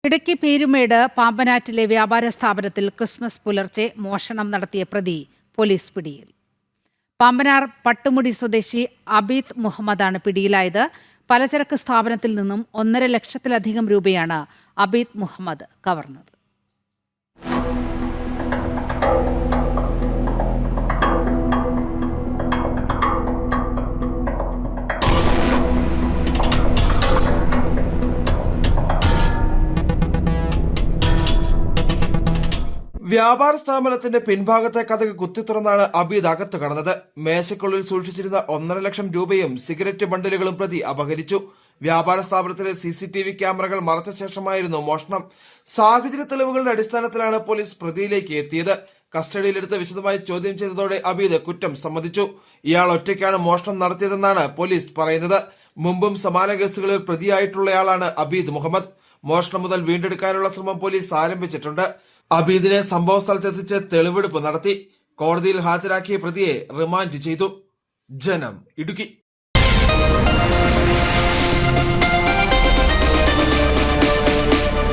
ഇടുക്കി പീരുമേട് പാമ്പനാറ്റിലെ വ്യാപാര സ്ഥാപനത്തിൽ ക്രിസ്മസ് പുലർച്ചെ മോഷണം നടത്തിയ പ്രതി പോലീസ് പിടിയിൽ. പാമ്പനാർ പട്ടുമുടി സ്വദേശി അബീദ് മുഹമ്മദാണ് പിടിയിലായത്. പലചരക്ക് സ്ഥാപനത്തിൽ നിന്നും 1.5 ലക്ഷത്തിലധികം രൂപയാണ് അബീദ് മുഹമ്മദ് കവർന്നത്. വ്യാപാര സ്ഥാപനത്തിന്റെ പിൻഭാഗത്തെ കതക് കുത്തിത്തുറന്നാണ് അബീദ് അകത്ത് കടന്നത്. മേശയ്ക്കുള്ളിൽ സൂക്ഷിച്ചിരുന്ന 1.5 ലക്ഷം രൂപയും സിഗരറ്റ് ബണ്ടിലുകളും പ്രതി അപഹരിച്ചു. വ്യാപാര സ്ഥാപനത്തിലെ CCTV ക്യാമറകൾ മറച്ച ശേഷമായിരുന്നു മോഷണം. സാഹചര്യ തെളിവുകളുടെ അടിസ്ഥാനത്തിലാണ് പോലീസ് പ്രതിയിലേക്ക് എത്തിയത്. കസ്റ്റഡിയിലെടുത്ത് വിശദമായി ചോദ്യം ചെയ്തതോടെ അബീദ് കുറ്റം സമ്മതിച്ചു. ഇയാൾ ഒറ്റയ്ക്കാണ് മോഷണം നടത്തിയതെന്നാണ് പോലീസ് പറയുന്നത്. മുമ്പും സമാന കേസുകളിൽ പ്രതിയായിട്ടുള്ളയാളാണ് അബീദ് മുഹമ്മദ്. മോഷണം മുതൽ വീണ്ടെടുക്കാനുള്ള ശ്രമം പോലീസ് ആരംഭിച്ചിട്ടുണ്ട്. അബീദിനെ സംഭവ സ്ഥലത്തെത്തിച്ച് തെളിവെടുപ്പ് നടത്തി. കോടതിയിൽ ഹാജരാക്കിയ പ്രതിയെ റിമാൻഡ് ചെയ്തു. ജനം, ഇടുക്കി.